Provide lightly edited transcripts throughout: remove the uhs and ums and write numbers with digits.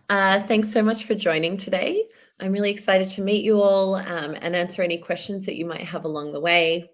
Thanks so much for joining today. I'm really excited to meet you all and answer any questions that you might have along the way.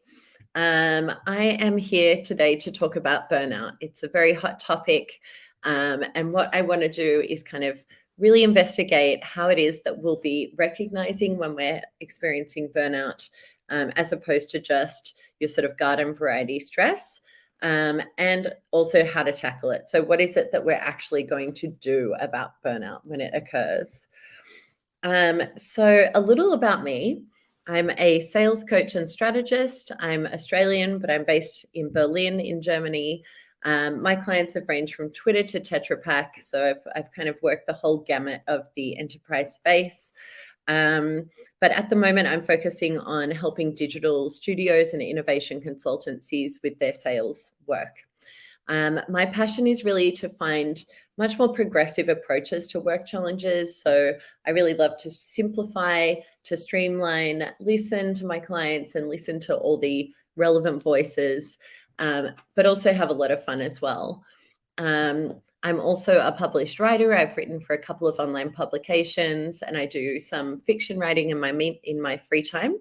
I am here today to talk about burnout. It's a very hot topic, and what I want to do is kind of really investigate how it is that we'll be recognizing when we're experiencing burnout, as opposed to just your sort of garden variety stress. And also how to tackle it. So, what is it that we're actually going to do about burnout when it occurs? So, a little about me. I'm a sales coach and strategist. I'm Australian, but I'm based in Berlin, in Germany. My clients have ranged from Twitter to Tetra Pak, so I've kind of worked the whole gamut of the enterprise space. But at the moment, I'm focusing on helping digital studios and innovation consultancies with their sales work. My passion is really to find much more progressive approaches to work challenges. So I really love to simplify, to streamline, listen to my clients and listen to all the relevant voices, but also have a lot of fun as well. I'm also a published writer. I've written for a couple of online publications, and I do some fiction writing in my free time.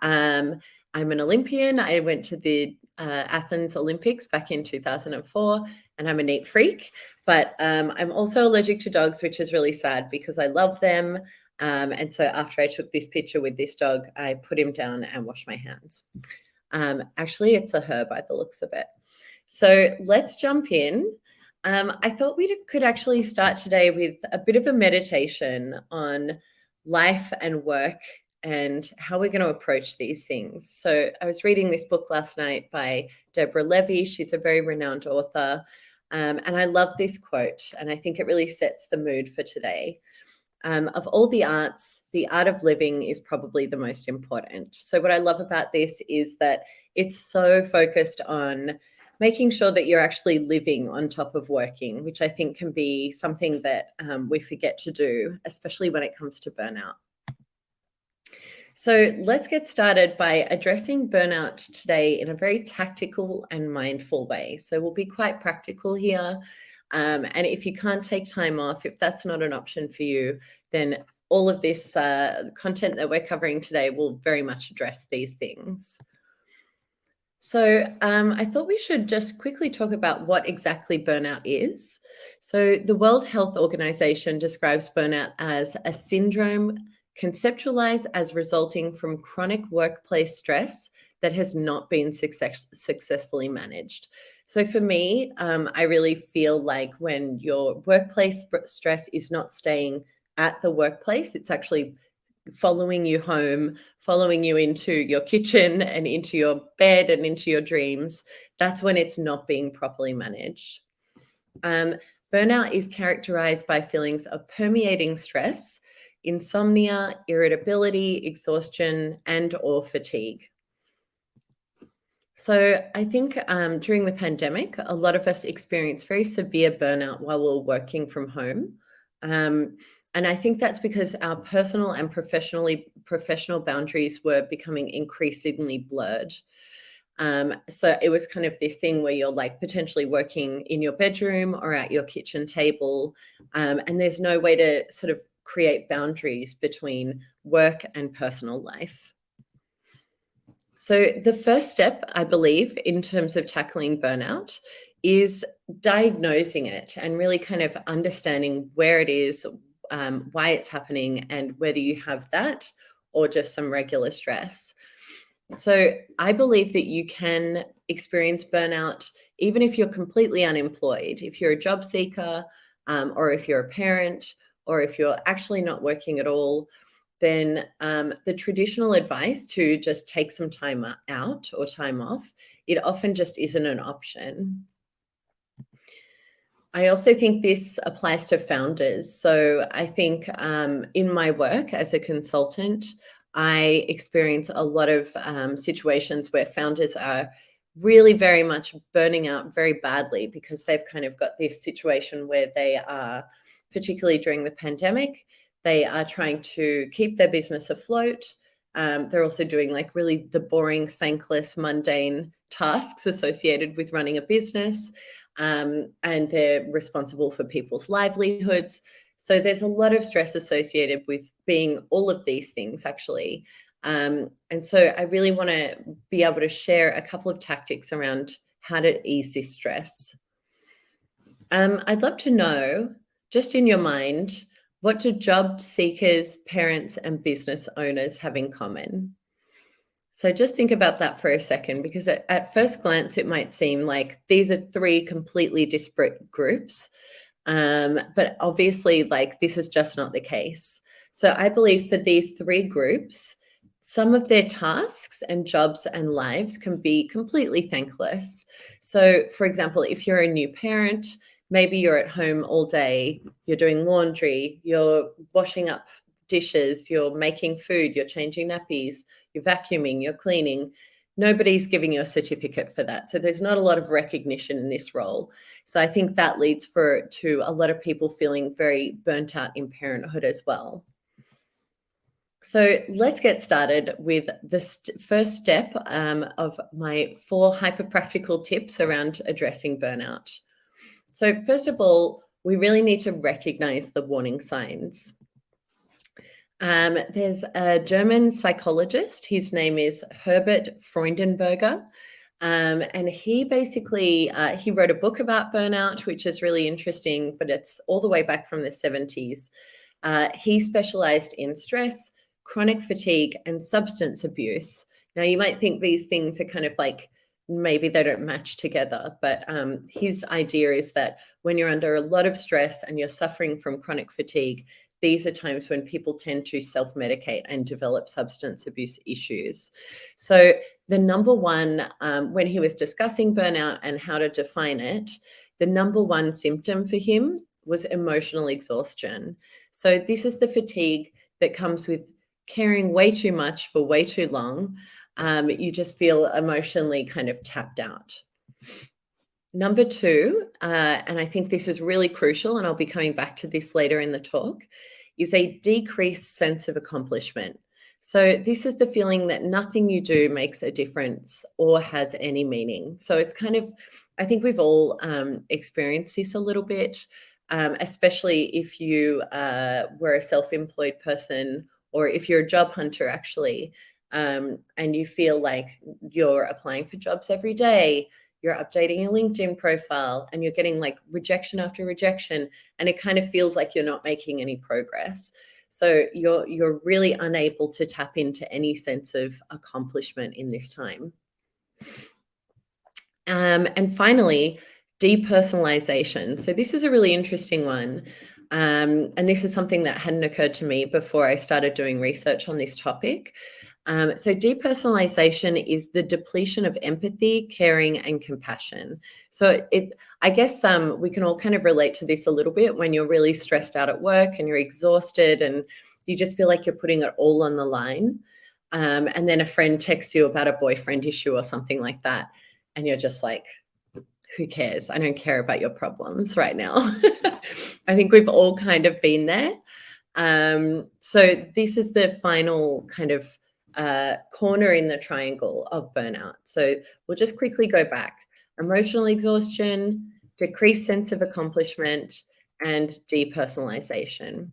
I'm an Olympian. I went to the Athens Olympics back in 2004, and I'm a neat freak. But I'm also allergic to dogs, which is really sad because I love them. And so after I took this picture with this dog, I put him down and washed my hands. Actually, it's a her by the looks of it. So let's jump in. I thought we could actually start today with a bit of a meditation on life and work and how we're going to approach these things. So I was reading this book last night by Deborah Levy. She's a very renowned author. And I love this quote, and I think it really sets the mood for today. Of all the arts, the art of living is probably the most important. So what I love about this is that it's so focused on making sure that you're actually living on top of working, which I think can be something that we forget to do, especially when it comes to burnout. So let's get started by addressing burnout today in a very tactical and mindful way. So we'll be quite practical here. And if you can't take time off, if that's not an option for you, then all of this content that we're covering today will very much address these things. So I thought we should just quickly talk about what exactly burnout is. So the World Health Organization describes burnout as a syndrome conceptualized as resulting from chronic workplace stress that has not been successfully managed. So for me, I really feel like when your workplace stress is not staying at the workplace, it's actually following you home, following you into your kitchen and into your bed and into your dreams, that's when it's not being properly managed. Burnout is characterized by feelings of permeating stress, insomnia, irritability, exhaustion, and or fatigue. So I think during the pandemic, a lot of us experienced very severe burnout while we were working from home. And I think that's because our personal and professional boundaries were becoming increasingly blurred. So it was kind of this thing where you're like potentially working in your bedroom or at your kitchen table, and there's no way to sort of create boundaries between work and personal life. So the first step, I believe, in terms of tackling burnout is diagnosing it and really kind of understanding where it is, why it's happening, and whether you have that or just some regular stress. So I believe that you can experience burnout even if you're completely unemployed, if you're a job seeker, or if you're a parent, or if you're actually not working at all. Then the traditional advice to just take some time out or time off, it often just isn't an option. I also think this applies to founders. So I think in my work as a consultant, I experience a lot of situations where founders are really very much burning out very badly because they've kind of got this situation where they are, particularly during the pandemic, they are trying to keep their business afloat. They're also doing like really the boring, thankless, mundane tasks associated with running a business. And they're responsible for people's livelihoods. So there's a lot of stress associated with being all of these things, actually. And so I really want to be able to share a couple of tactics around how to ease this stress. I'd love to know, just in your mind, what do job seekers, parents, and business owners have in common? So just think about that for a second, because at first glance, it might seem like these are three completely disparate groups. But obviously, like, this is just not the case. So I believe for these three groups, some of their tasks and jobs and lives can be completely thankless. So, for example, if you're a new parent, maybe you're at home all day, you're doing laundry, you're washing up dishes, you're making food, you're changing nappies, you're vacuuming, you're cleaning. Nobody's giving you a certificate for that. So there's not a lot of recognition in this role. So I think that leads to a lot of people feeling very burnt out in parenthood as well. So let's get started with the first step of my 4 hyper-practical tips around addressing burnout. So first of all, we really need to recognize the warning signs. There's a German psychologist. His name is Herbert Freudenberger. And he basically he wrote a book about burnout, which is really interesting, but it's all the way back from the 70s. He specialized in stress, chronic fatigue, and substance abuse. Now, you might think these things are kind of like maybe they don't match together, but his idea is that when you're under a lot of stress and you're suffering from chronic fatigue, these are times when people tend to self-medicate and develop substance abuse issues. So the number one, when he was discussing burnout and how to define it, the number one symptom for him was emotional exhaustion. So this is the fatigue that comes with caring way too much for way too long. You just feel emotionally kind of tapped out. Number 2, and I think this is really crucial, and I'll be coming back to this later in the talk, is a decreased sense of accomplishment. So this is the feeling that nothing you do makes a difference or has any meaning. So it's kind of, I think we've all experienced this a little bit, especially if you were a self-employed person, or if you're a job hunter, actually, and you feel like you're applying for jobs every day, you're updating your LinkedIn profile, and you're getting like rejection after rejection, and it kind of feels like you're not making any progress. So you're really unable to tap into any sense of accomplishment in this time. And finally, depersonalization. So this is a really interesting one. And this is something that hadn't occurred to me before I started doing research on this topic. So depersonalization is the depletion of empathy, caring, and compassion. So I guess we can all kind of relate to this a little bit when you're really stressed out at work and you're exhausted and you just feel like you're putting it all on the line. And then a friend texts you about a boyfriend issue or something like that. And you're just like, who cares? I don't care about your problems right now. I think we've all kind of been there. So this is the final kind of corner in the triangle of burnout. So we'll just quickly go back. Emotional exhaustion, decreased sense of accomplishment, and depersonalization.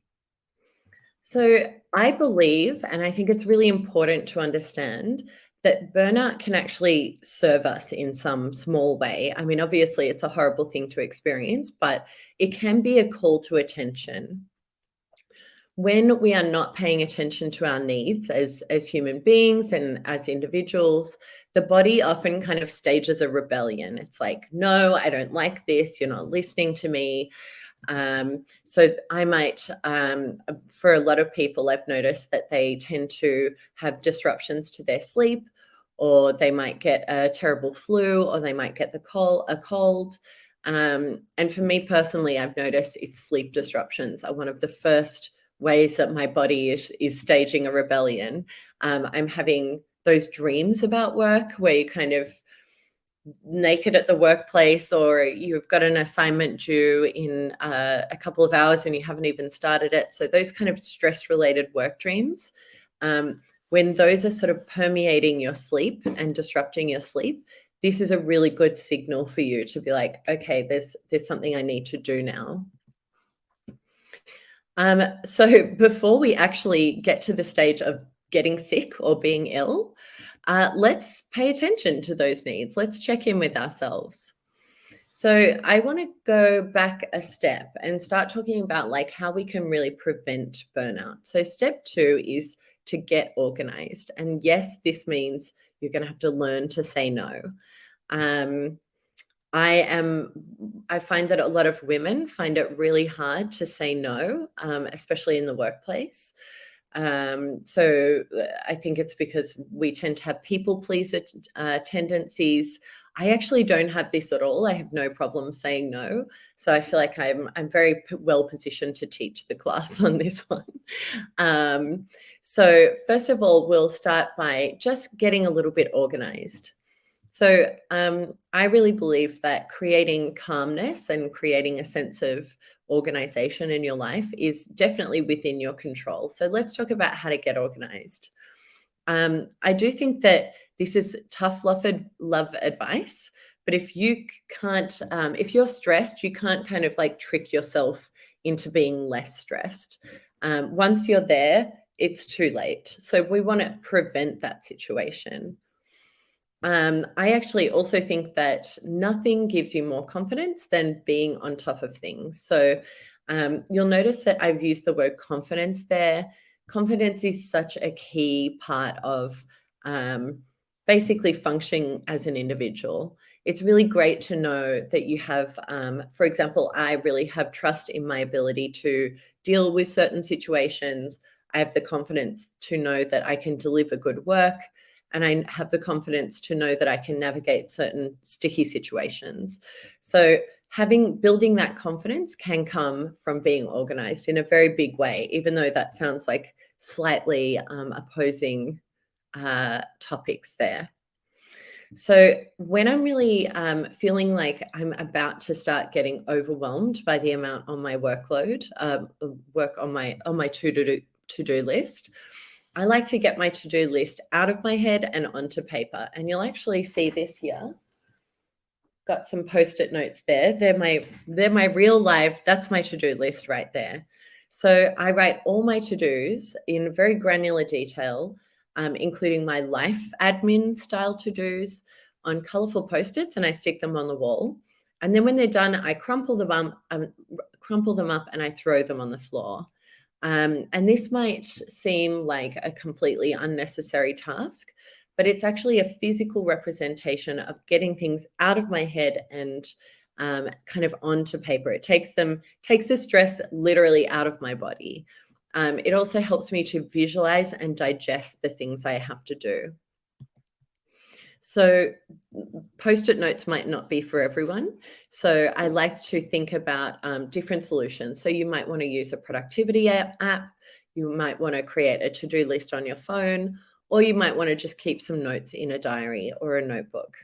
So I believe, and I think it's really important to understand, that burnout can actually serve us in some small way. I mean, obviously, it's a horrible thing to experience, but it can be a call to attention. When we are not paying attention to our needs as human beings and as individuals, the body often kind of stages a rebellion. It's like, no, I don't like this. You're not listening to me. So I might, for a lot of people, I've noticed that they tend to have disruptions to their sleep, or they might get a terrible flu, or they might get a cold. And for me personally, I've noticed it's sleep disruptions are one of the first ways that my body is staging a rebellion. I'm having those dreams about work where you kind of naked at the workplace, or you've got an assignment due in a couple of hours and you haven't even started it. So those kind of stress related work dreams, when those are sort of permeating your sleep and disrupting your sleep, this is a really good signal for you to be like, okay, there's something I need to do now. So before we actually get to the stage of getting sick or being ill, let's pay attention to those needs. Let's check in with ourselves. So I want to go back a step and start talking about like how we can really prevent burnout. So step 2 is to get organized. And yes, this means you're going to have to learn to say no. Um, I find that a lot of women find it really hard to say no, especially in the workplace. I think it's because we tend to have people pleaser tendencies. I actually don't have this at all. I have no problem saying no. So I feel like I'm very well positioned to teach the class on this one. So first of all, we'll start by just getting a little bit organized. So I really believe that creating calmness and creating a sense of organization in your life is definitely within your control. So let's talk about how to get organized. I do think that this is tough love advice, but if you can't, if you're stressed, you can't kind of like trick yourself into being less stressed. Once you're there, it's too late. So we want to prevent that situation. I actually also think that nothing gives you more confidence than being on top of things. So you'll notice that I've used the word confidence there. Confidence is such a key part of basically functioning as an individual. It's really great to know that you have, for example, I really have trust in my ability to deal with certain situations. I have the confidence to know that I can deliver good work, and I have the confidence to know that I can navigate certain sticky situations. So building that confidence can come from being organized in a very big way, even though that sounds like slightly opposing topics there. So when I'm really feeling like I'm about to start getting overwhelmed by the amount on my workload, work on my to-do list, I like to get my to-do list out of my head and onto paper. And you'll actually see this here. Got some post-it notes there. They're my real life, that's my to-do list right there. So I write all my to-dos in very granular detail, including my life admin style to-dos on colorful post-its, and I stick them on the wall. And then when they're done, I crumple them up and I throw them on the floor. And this might seem like a completely unnecessary task, but it's actually a physical representation of getting things out of my head and kind of onto paper. It takes the stress literally out of my body. It also helps me to visualize and digest the things I have to do. So post-it notes might not be for everyone. So I like to think about different solutions. So you might want to use a productivity app. You might want to create a to-do list on your phone, or you might want to just keep some notes in a diary or a notebook.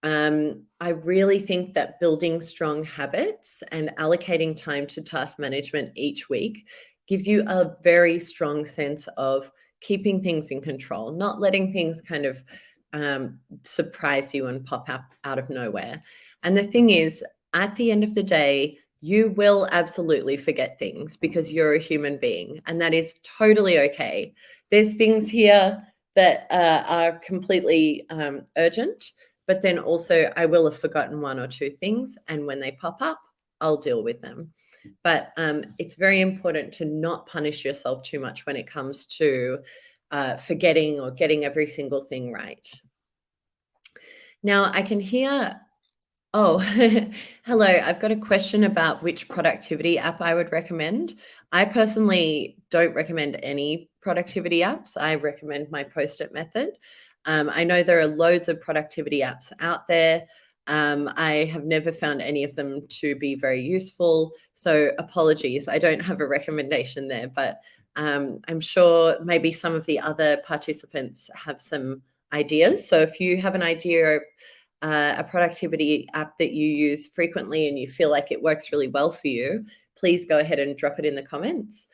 I really think that building strong habits and allocating time to task management each week gives you a very strong sense of keeping things in control, not letting things kind of surprise you and pop up out of nowhere. And the thing is, at the end of the day, you will absolutely forget things because you're a human being, and that is totally okay. There's things here that are completely urgent, but then also I will have forgotten one or two things, and when they pop up, I'll deal with them. But it's very important to not punish yourself too much when it comes to forgetting or getting every single thing right. Now I can hear, oh, hello, I've got a question about which productivity app I would recommend. I personally don't recommend any productivity apps. I recommend my Post-it method. I know there are loads of productivity apps out there. I have never found any of them to be very useful. So apologies, I don't have a recommendation there, but I'm sure maybe some of the other participants have some ideas. So if you have an idea of a productivity app that you use frequently and you feel like it works really well for you, please go ahead and drop it in the comments.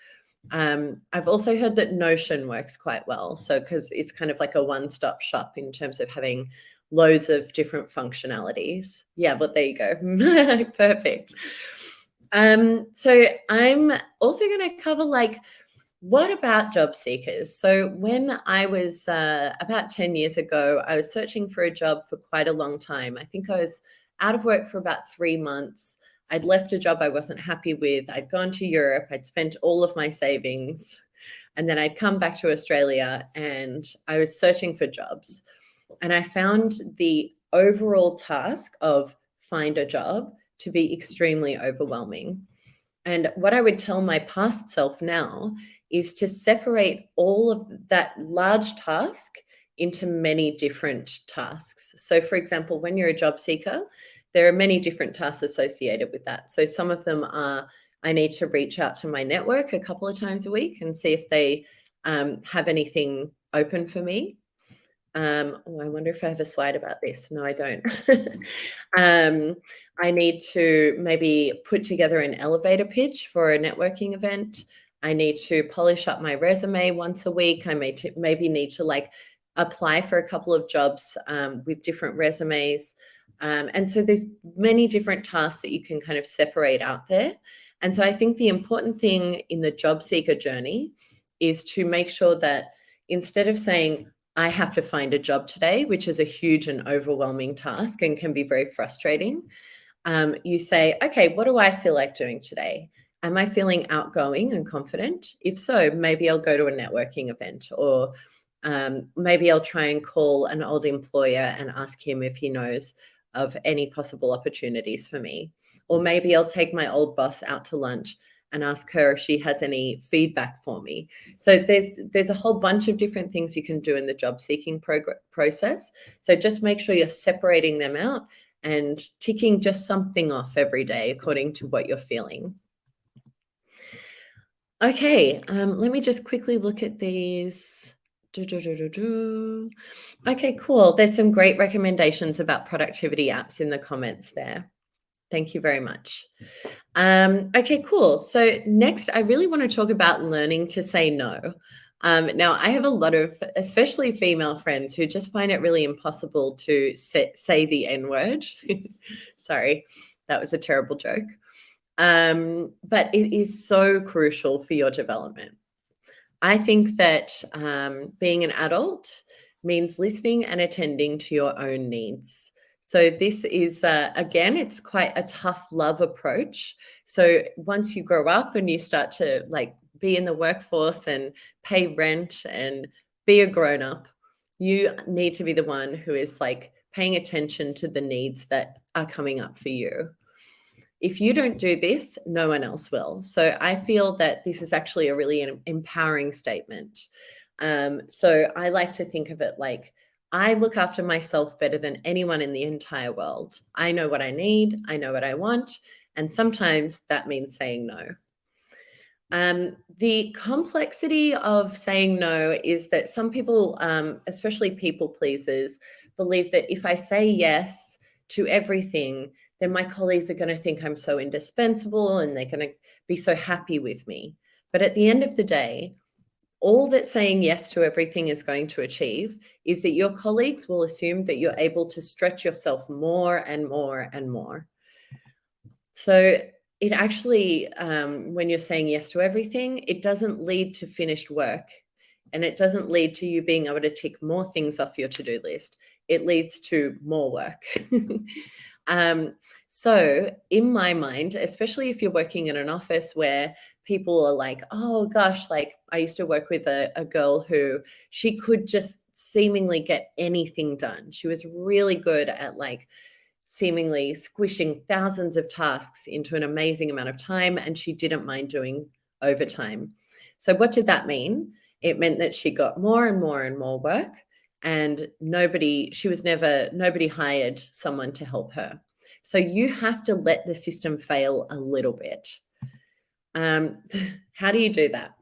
I've also heard that Notion works quite well. So, because it's kind of like a one-stop shop in terms of having loads of different functionalities. Yeah, but there you go. Perfect. So I'm also going to cover like, what about job seekers? So when I was about 10 years ago, I was searching for a job for quite a long time. I think I was out of work for about 3 months. I'd left a job I wasn't happy with. I'd gone to Europe. I'd spent all of my savings. And then I'd come back to Australia and I was searching for jobs. And I found the overall task of find a job to be extremely overwhelming. And what I would tell my past self now is to separate all of that large task into many different tasks. So, for example, when you're a job seeker, there are many different tasks associated with that. So, some of them are, I need to reach out to my network a couple of times a week and see if they have anything open for me. Oh, I wonder if I have a slide about this. No, I don't. um, I need to maybe put together an elevator pitch for a networking event. I need to polish up my resume once a week. I maybe need to like apply for a couple of jobs with different resumes. And so there's many different tasks that you can kind of separate out there. And so I think the important thing in the job seeker journey is to make sure that instead of saying, I have to find a job today, which is a huge and overwhelming task and can be very frustrating. You say, okay, what do I feel like doing today? Am I feeling outgoing and confident? If so, maybe I'll go to a networking event, or maybe I'll try and call an old employer and ask him if he knows of any possible opportunities for me. Or maybe I'll take my old boss out to lunch and ask her if she has any feedback for me. So there's a whole bunch of different things you can do in the job seeking process. So just make sure you're separating them out and ticking just something off every day according to what you're feeling. Okay, let me just quickly look at these. Okay, cool. There's some great recommendations about productivity apps in the comments there. Thank you very much. Okay, cool. So next, I really want to talk about learning to say no. Now, I have a lot of, especially female friends, who just find it really impossible to say the N word. Sorry, that was a terrible joke. But it is so crucial for your development. I think that being an adult means listening and attending to your own needs. So this is, again, it's quite a tough love approach. So once you grow up and you start to like be in the workforce and pay rent and be a grown up, you need to be the one who is like paying attention to the needs that are coming up for you. If you don't do this, no one else will. So I feel that this is actually a really empowering statement. So I like to think of it like, I look after myself better than anyone in the entire world. I know what I need, I know what I want, and sometimes that means saying no. The complexity of saying no is that some people, especially people pleasers, believe that if I say yes to everything, then my colleagues are going to think I'm so indispensable and they're going to be so happy with me. But at the end of the day, all that saying yes to everything is going to achieve is that your colleagues will assume that you're able to stretch yourself more and more and more. So it actually, when you're saying yes to everything, it doesn't lead to finished work, and it doesn't lead to you being able to tick more things off your to-do list. It leads to more work. So in my mind, especially if you're working in an office where people are like, oh gosh, like I used to work with a girl who she could just seemingly get anything done. She was really good at like seemingly squishing thousands of tasks into an amazing amount of time, and she didn't mind doing overtime. So what did that mean? It meant that she got more and more and more work, and nobody hired someone to help her. So you have to let the system fail a little bit. How do you do that?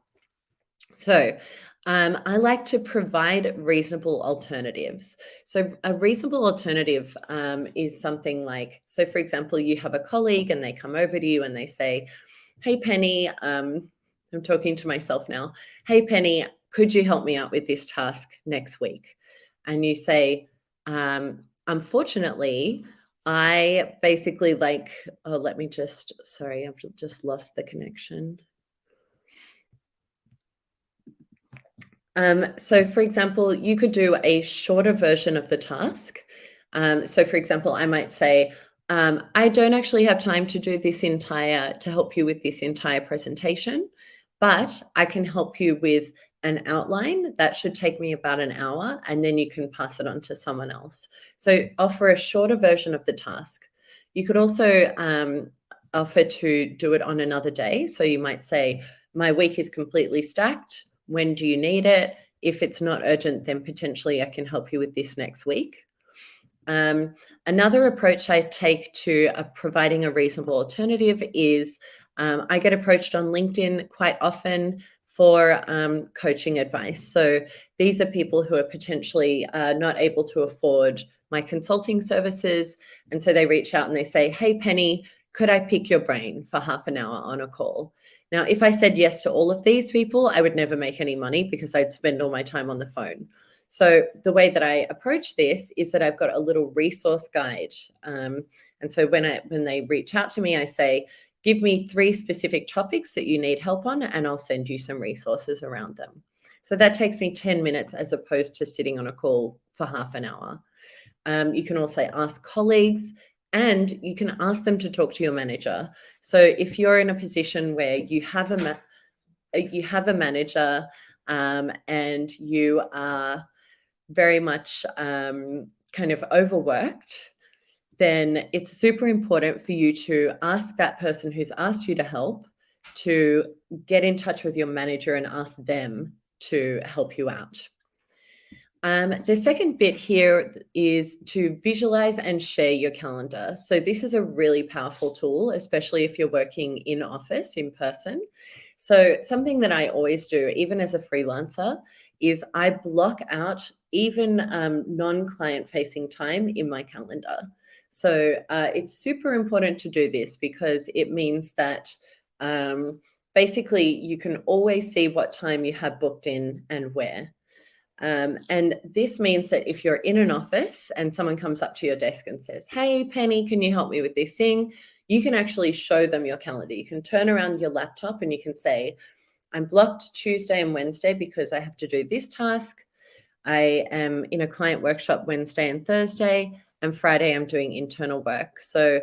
So I like to provide reasonable alternatives. So a reasonable alternative is something like, so for example, you have a colleague and they come over to you and they say, hey, Penny, I'm talking to myself now. Hey, Penny, could you help me out with this task next week? And you say, unfortunately, I basically let me just, sorry, I've just lost the connection. So for example, you could do a shorter version of the task. So for example, I might say, I don't actually have time to do to help you with this entire presentation, but I can help you with an outline that should take me about an hour, and then you can pass it on to someone else. So offer a shorter version of the task. You could also offer to do it on another day. So you might say, my week is completely stacked. When do you need it? If it's not urgent, then potentially I can help you with this next week. Another approach I take to providing a reasonable alternative is I get approached on LinkedIn quite often for coaching advice. So these are people who are potentially not able to afford my consulting services. And so they reach out and they say, hey, Penny, could I pick your brain for half an hour on a call? Now, if I said yes to all of these people, I would never make any money because I'd spend all my time on the phone. So the way that I approach this is that I've got a little resource guide. And so when they reach out to me, I say, give me 3 specific topics that you need help on, and I'll send you some resources around them. So that takes me 10 minutes as opposed to sitting on a call for half an hour. You can also ask colleagues, and you can ask them to talk to your manager. So if you're in a position where you have a manager and you are very much kind of overworked, then it's super important for you to ask that person who's asked you to help to get in touch with your manager and ask them to help you out. The second bit here is to visualize and share your calendar. So this is a really powerful tool, especially if you're working in office in person. So something that I always do, even as a freelancer, is I block out even non-client facing time in my calendar. So it's super important to do this because it means that basically you can always see what time you have booked in and where. And this means that if you're in an office and someone comes up to your desk and says, hey, Penny, can you help me with this thing? You can actually show them your calendar. You can turn around your laptop and you can say, I'm blocked Tuesday and Wednesday because I have to do this task. I am in a client workshop Wednesday and Thursday, and Friday I'm doing internal work. So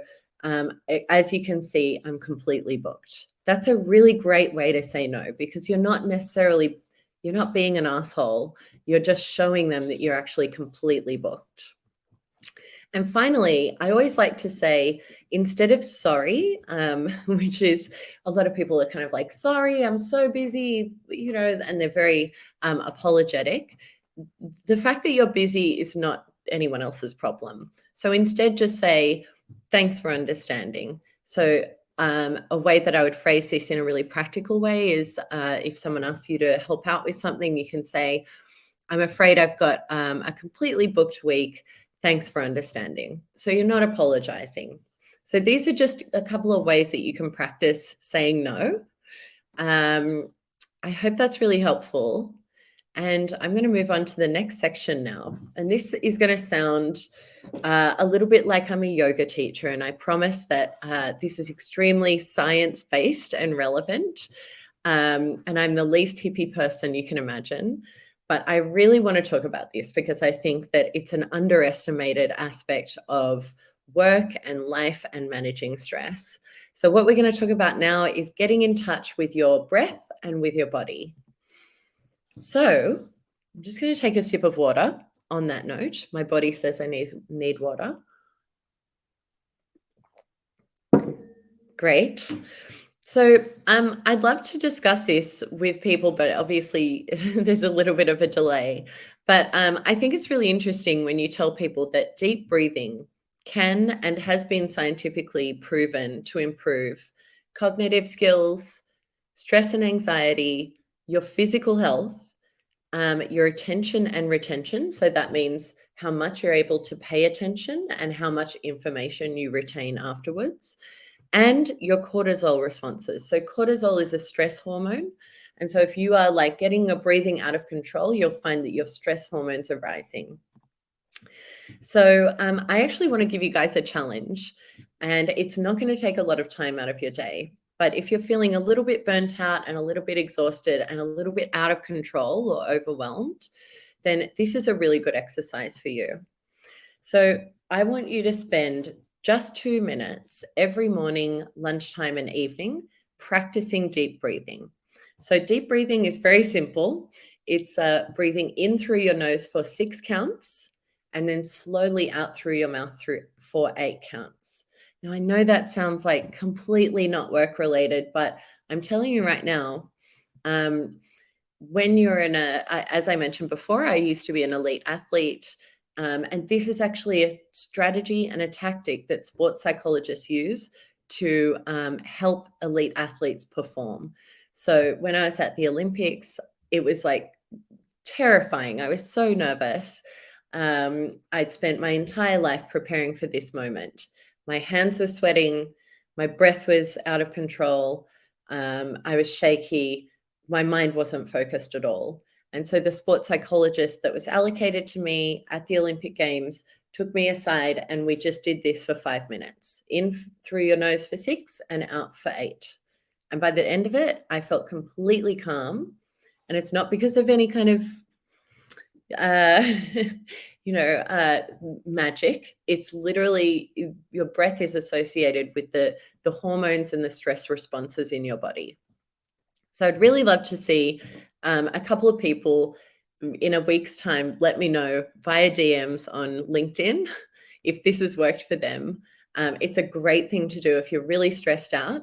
as you can see, I'm completely booked. That's a really great way to say no, because you're not being an asshole. You're just showing them that you're actually completely booked. And finally, I always like to say, instead of sorry, which is a lot of people are kind of like, sorry, I'm so busy, and they're very apologetic. The fact that you're busy is not anyone else's problem. So instead, just say, thanks for understanding. So a way that I would phrase this in a really practical way is if someone asks you to help out with something, you can say, I'm afraid I've got a completely booked week. Thanks for understanding. So you're not apologizing. So these are just a couple of ways that you can practice saying no. I hope that's really helpful. And I'm going to move on to the next section now. And this is going to sound a little bit like I'm a yoga teacher. And I promise that this is extremely science-based and relevant. And I'm the least hippie person you can imagine. But I really want to talk about this because I think that it's an underestimated aspect of work and life and managing stress. So what we're going to talk about now is getting in touch with your breath and with your body. So I'm just going to take a sip of water on that note. My body says I need water. Great. So I'd love to discuss this with people, but obviously there's a little bit of a delay. But I think it's really interesting when you tell people that deep breathing can and has been scientifically proven to improve cognitive skills, stress and anxiety, your physical health, your attention and retention. So that means how much you're able to pay attention and how much information you retain afterwards, and your cortisol responses. So cortisol is a stress hormone. And so if you are like getting your breathing out of control, you'll find that your stress hormones are rising. So I actually want to give you guys a challenge, and it's not going to take a lot of time out of your day. But if you're feeling a little bit burnt out and a little bit exhausted and a little bit out of control or overwhelmed, then this is a really good exercise for you. So I want you to spend just 2 minutes every morning, lunchtime, and evening practicing deep breathing. So deep breathing is very simple. It's breathing in through your nose for 6 counts and then slowly out through your mouth for 8 counts. Now, I know that sounds like completely not work related, but I'm telling you right now, um, when you're as I mentioned before, I used to be an elite athlete. And this is actually a strategy and a tactic that sports psychologists use to help elite athletes perform. So when I was at the Olympics, it was like terrifying. I was so nervous. I'd spent my entire life preparing for this moment. My hands were sweating. My breath was out of control. I was shaky. My mind wasn't focused at all. And so the sports psychologist that was allocated to me at the Olympic Games took me aside, and we just did this for 5 minutes. In through your nose for 6 and out for 8. And by the end of it, I felt completely calm. And it's not because of any kind of uh, magic. It's literally your breath is associated with the hormones and the stress responses in your body. So I'd really love to see a couple of people in a week's time let me know via DMs on LinkedIn if this has worked for them. It's a great thing to do if you're really stressed out.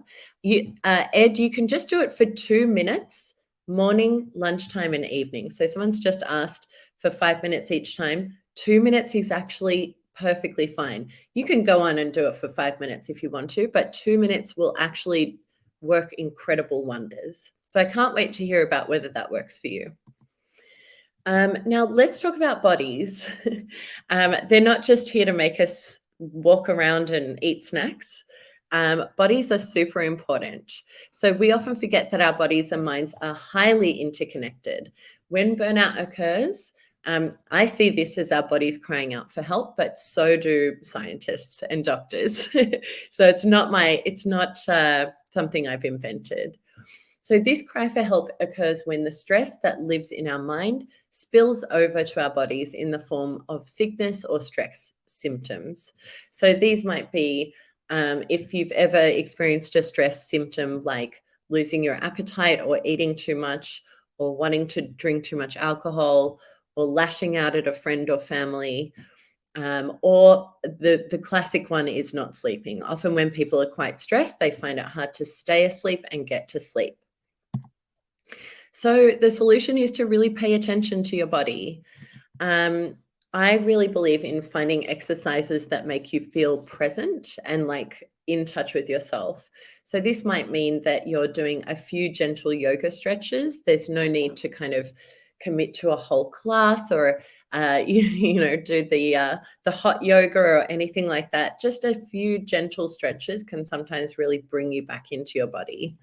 Ed, you can just do it for 2 minutes, morning, lunchtime, and evening. So someone's just asked for 5 minutes each time. 2 minutes is actually perfectly fine. You can go on and do it for 5 minutes if you want to, but 2 minutes will actually work incredible wonders. So I can't wait to hear about whether that works for you. Now let's talk about bodies. They're not just here to make us walk around and eat snacks. Bodies are super important. So we often forget that our bodies and minds are highly interconnected. When burnout occurs, I see this as our bodies crying out for help, but so do scientists and doctors. So it's not something I've invented. So this cry for help occurs when the stress that lives in our mind spills over to our bodies in the form of sickness or stress symptoms. So these might be if you've ever experienced a stress symptom like losing your appetite or eating too much or wanting to drink too much alcohol or lashing out at a friend or family. Or the classic one is not sleeping. Often when people are quite stressed, they find it hard to stay asleep and get to sleep. So the solution is to really pay attention to your body. I really believe in finding exercises that make you feel present and like in touch with yourself. So this might mean that you're doing a few gentle yoga stretches. There's no need to kind of commit to a whole class or do the hot yoga or anything like that. Just a few gentle stretches can sometimes really bring you back into your body.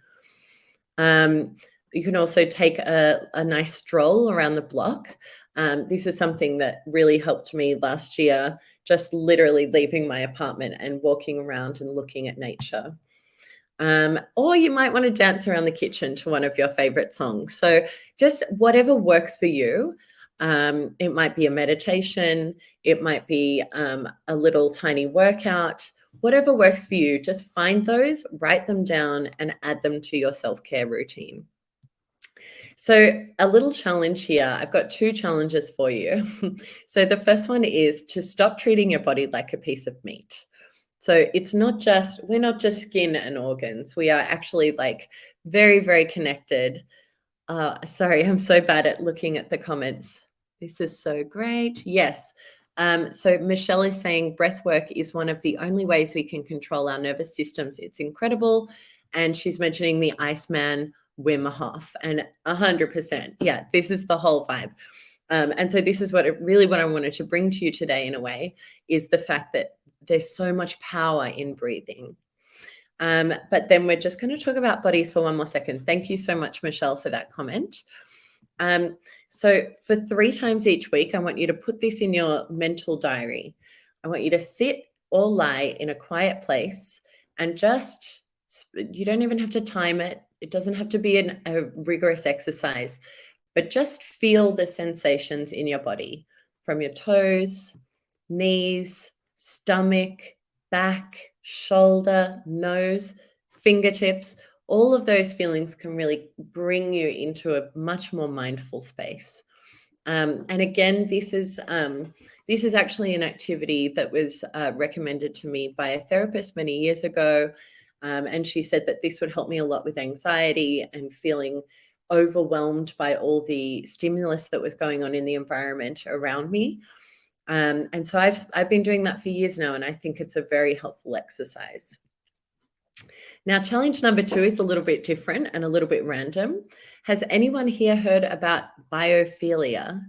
You can also take a nice stroll around the block. This is something that really helped me last year, just literally leaving my apartment and walking around and looking at nature. Or you might want to dance around the kitchen to one of your favorite songs. So just whatever works for you. It might be a meditation. It might be a little tiny workout. Whatever works for you, just find those, write them down, and add them to your self-care routine. So a little challenge here. I've got 2 challenges for you. So the first one is to stop treating your body like a piece of meat. So we're not just skin and organs. We are actually like very, very connected. Sorry, I'm so bad at looking at the comments. This is so great. Yes. So Michelle is saying breath work is one of the only ways we can control our nervous systems. It's incredible. And she's mentioning the Iceman Wim Hof, and 100%. Yeah, this is the whole vibe. And so this is what I wanted to bring to you today in a way is the fact that there's so much power in breathing. But then we're just going to talk about bodies for one more second. Thank you so much, Michelle, for that comment. So for 3 times each week, I want you to put this in your mental diary. I want you to sit or lie in a quiet place and just, you don't even have to time it. It doesn't have to be a rigorous exercise, but just feel the sensations in your body from your toes, knees, stomach, back, shoulder, nose, fingertips. All of those feelings can really bring you into a much more mindful space. And again, this is actually an activity that was recommended to me by a therapist many years ago. And she said that this would help me a lot with anxiety and feeling overwhelmed by all the stimulus that was going on in the environment around me. And so I've been doing that for years now, and I think it's a very helpful exercise. Now, challenge number 2 is a little bit different and a little bit random. Has anyone here heard about biophilia?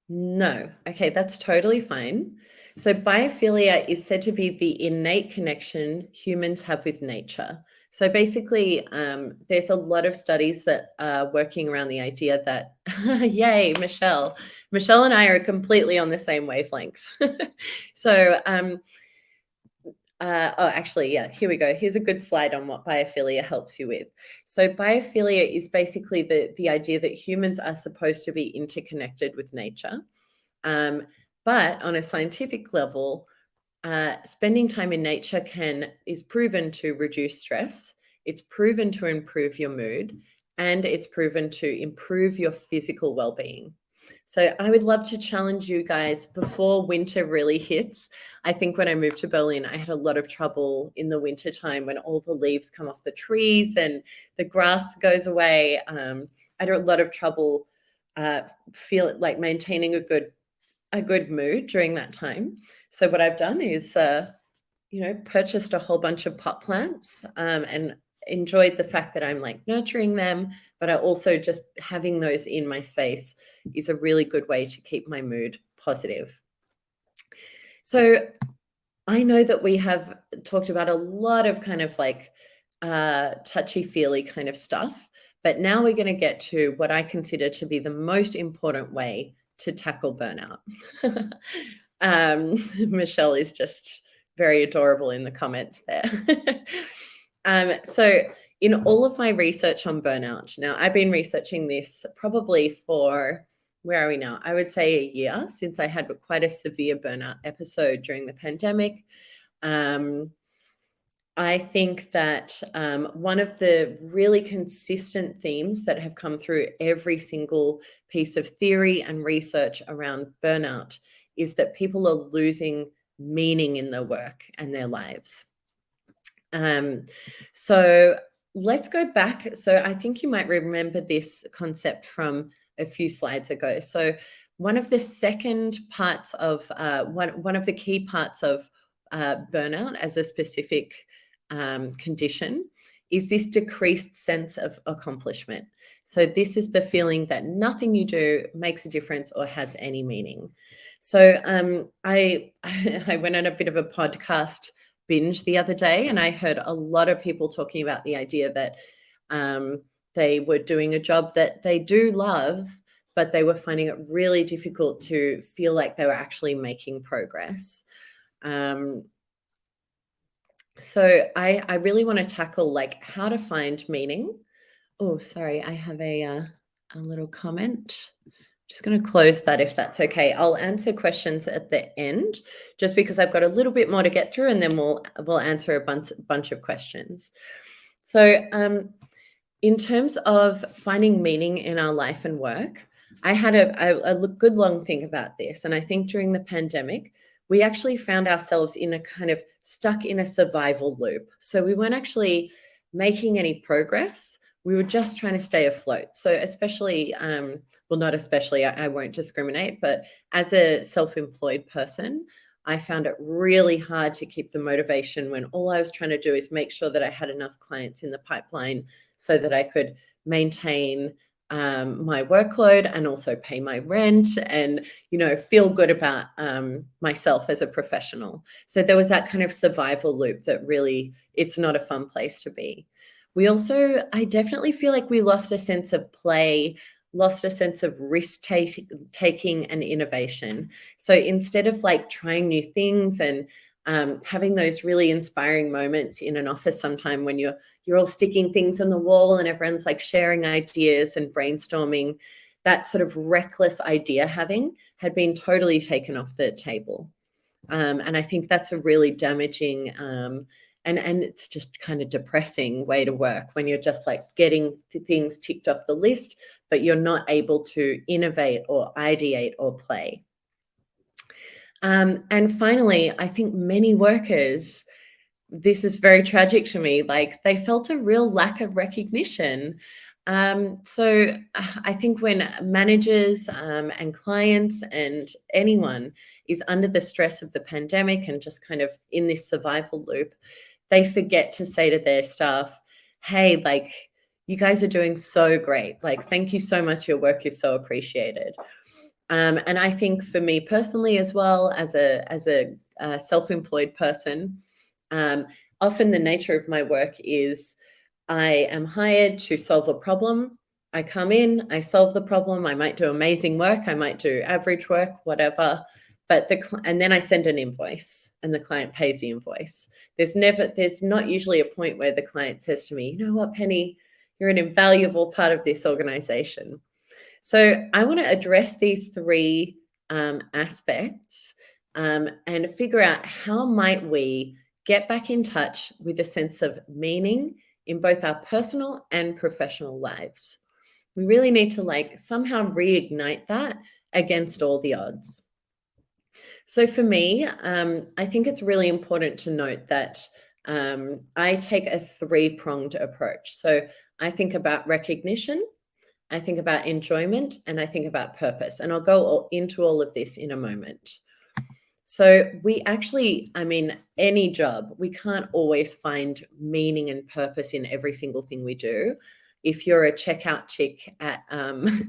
No. Okay, that's totally fine. So biophilia is said to be the innate connection humans have with nature. So basically, there's a lot of studies that are working around the idea that, yay, Michelle. Michelle and I are completely on the same wavelength. So, actually, yeah, here we go. Here's a good slide on what biophilia helps you with. So biophilia is basically the idea that humans are supposed to be interconnected with nature. But on a scientific level, spending time in nature is proven to reduce stress. It's proven to improve your mood, and it's proven to improve your physical well-being. So I would love to challenge you guys before winter really hits. I think when I moved to Berlin, I had a lot of trouble in the winter time when all the leaves come off the trees and the grass goes away. I had a lot of trouble feel like maintaining a good mood during that time. So what I've done is, purchased a whole bunch of pot plants and enjoyed the fact that I'm like nurturing them, but I also just having those in my space is a really good way to keep my mood positive. So I know that we have talked about a lot of kind of like touchy-feely kind of stuff, but now we're going to get to what I consider to be the most important way to tackle burnout. Michelle is just very adorable in the comments there. So in all of my research on burnout, now I've been researching this probably for, where are we now? I would say a year, since I had quite a severe burnout episode during the pandemic. I think that one of the really consistent themes that have come through every single piece of theory and research around burnout is that people are losing meaning in their work and their lives. So let's go back. So I think you might remember this concept from a few slides ago. So one of the second parts of one of the key parts of burnout as a specific condition is this decreased sense of accomplishment. So this is the feeling that nothing you do makes a difference or has any meaning. So I went on a bit of a podcast binge the other day, and I heard a lot of people talking about the idea that they were doing a job that they do love, but they were finding it really difficult to feel like they were actually making progress. So I really want to tackle like how to find meaning. Oh, sorry, I have a little comment. Just going to close that if that's okay. I'll answer questions at the end, just because I've got a little bit more to get through, and then we'll answer a bunch of questions. So in terms of finding meaning in our life and work, I had a good long think about this, and I think during the pandemic, we actually found ourselves in a kind of stuck in a survival loop. So we weren't actually making any progress. We were just trying to stay afloat. So especially, well, not especially, I won't discriminate, but as a self-employed person, I found it really hard to keep the motivation when all I was trying to do is make sure that I had enough clients in the pipeline so that I could maintain my workload and also pay my rent and, feel good about myself as a professional. So there was that kind of survival loop that really, it's not a fun place to be. I definitely feel like we lost a sense of play, lost a sense of taking and innovation. So instead of like trying new things and having those really inspiring moments in an office sometime when you're all sticking things on the wall and everyone's like sharing ideas and brainstorming, that sort of reckless idea having had been totally taken off the table. And I think that's a really damaging and it's just kind of depressing way to work when you're just like getting things ticked off the list, but you're not able to innovate or ideate or play. And finally, I think many workers, this is very tragic to me, like they felt a real lack of recognition. So I think when managers and clients and anyone is under the stress of the pandemic and just kind of in this survival loop, they forget to say to their staff, hey, like, you guys are doing so great. Like, thank you so much. Your work is so appreciated. And I think for me personally, as well as a self-employed person, often the nature of my work is I am hired to solve a problem. I come in, I solve the problem. I might do amazing work, I might do average work, whatever. But and then I send an invoice, and the client pays the invoice. There's not usually a point where the client says to me, you know what, Penny, you're an invaluable part of this organization. So I want to address these three aspects and figure out how might we get back in touch with a sense of meaning in both our personal and professional lives. We really need to like somehow reignite that against all the odds. So for me, I think it's really important to note that I take a three-pronged approach. So I think about recognition, I think about enjoyment, and I think about purpose. And I'll go into all of this in a moment. So we actually, I mean, any job, we can't always find meaning and purpose in every single thing we do. If you're a checkout chick at, oh,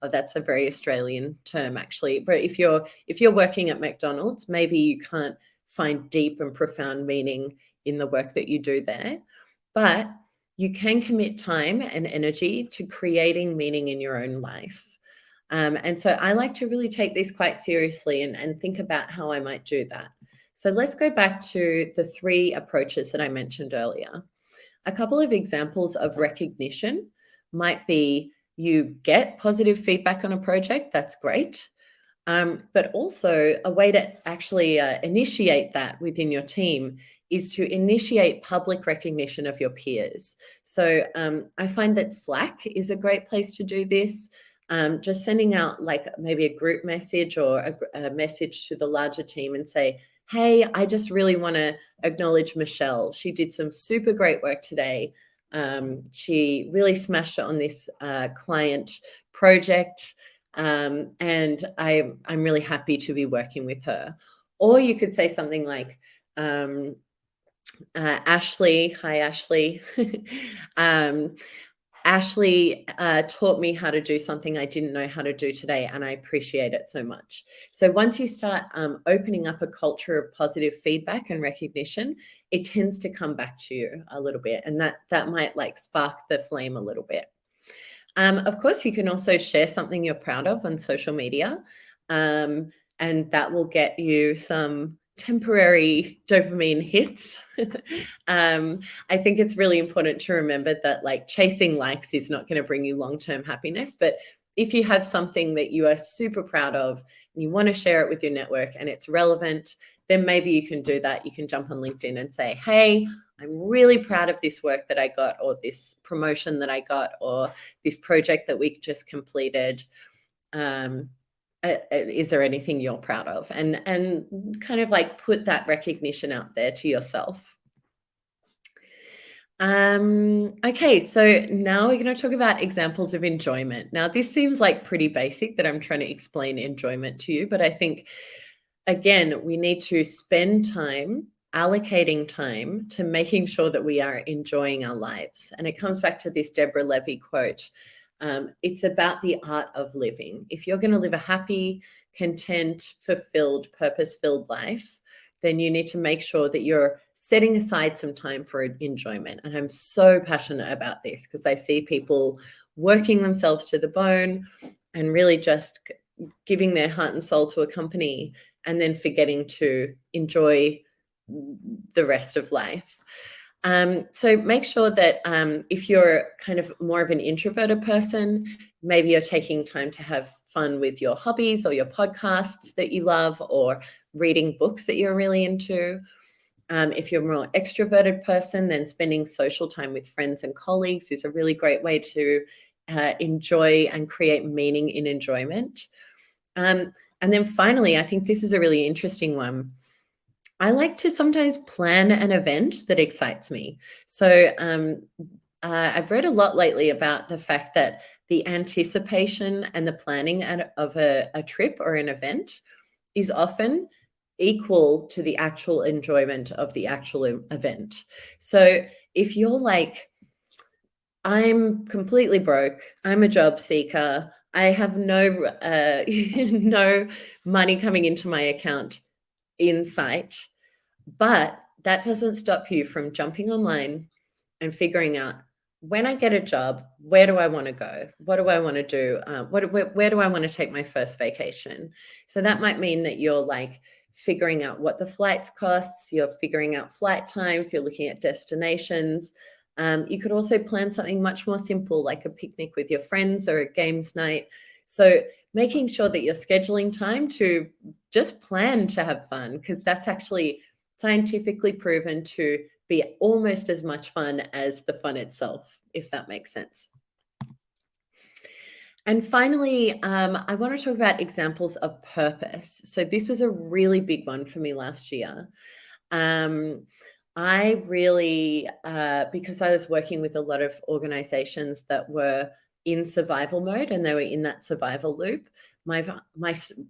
that's a very Australian term actually. But if you're working at McDonald's, maybe you can't find deep and profound meaning in the work that you do there. But you can commit time and energy to creating meaning in your own life. And so I like to really take this quite seriously and think about how I might do that. So let's go back to the three approaches that I mentioned earlier. A couple of examples of recognition might be you get positive feedback on a project, that's great. But also a way to actually initiate that within your team is to initiate public recognition of your peers. So I find that Slack is a great place to do this. Just sending out like maybe a group message or a message to the larger team and say, hey, I just really want to acknowledge Michelle. She did some super great work today. She really smashed it on this client project. And I'm really happy to be working with her. Or you could say something like, Ashley, hi Ashley. Ashley taught me how to do something I didn't know how to do today, and I appreciate it so much. So once you start opening up a culture of positive feedback and recognition, it tends to come back to you a little bit, and that might like spark the flame a little bit. Of course, you can also share something you're proud of on social media, and that will get you some temporary dopamine hits. I think it's really important to remember that like chasing likes is not going to bring you long-term happiness, but if you have something that you are super proud of and you want to share it with your network and it's relevant, then maybe you can do that. You can jump on LinkedIn and say, hey, I'm really proud of this work that I got, or this promotion that I got, or this project that we just completed. Is there anything you're proud of? And kind of like put that recognition out there to yourself. Okay, so now we're going to talk about examples of enjoyment. Now, this seems like pretty basic that I'm trying to explain enjoyment to you, but I think, again, we need to spend time allocating time to making sure that we are enjoying our lives. And it comes back to this Deborah Levy quote. It's about the art of living. If you're going to live a happy, content, fulfilled, purpose-filled life, then you need to make sure that you're setting aside some time for enjoyment. And I'm so passionate about this because I see people working themselves to the bone and really just giving their heart and soul to a company and then forgetting to enjoy the rest of life. So make sure that if you're kind of more of an introverted person, maybe you're taking time to have fun with your hobbies or your podcasts that you love or reading books that you're really into. If you're a more extroverted person, then spending social time with friends and colleagues is a really great way to enjoy and create meaning in enjoyment. And then finally, I think this is a really interesting one. I like to sometimes plan an event that excites me. So I've read a lot lately about the fact that the anticipation and the planning of a trip or an event is often equal to the actual enjoyment of the actual event. So if you're like, I'm completely broke, I'm a job seeker, I have no no money coming into my account in sight, but that doesn't stop you from jumping online and figuring out, when I get a job, where do I want to go? What do I want to do? Where do I want to take my first vacation? So that might mean that you're like figuring out what the flights costs, you're figuring out flight times, you're looking at destinations. You could also plan something much more simple, like a picnic with your friends or a games night. So making sure that you're scheduling time to just plan to have fun, because that's actually scientifically proven to be almost as much fun as the fun itself, if that makes sense. And finally, I want to talk about examples of purpose. So this was a really big one for me last year. I really, because I was working with a lot of organizations that were in survival mode and they were in that survival loop, my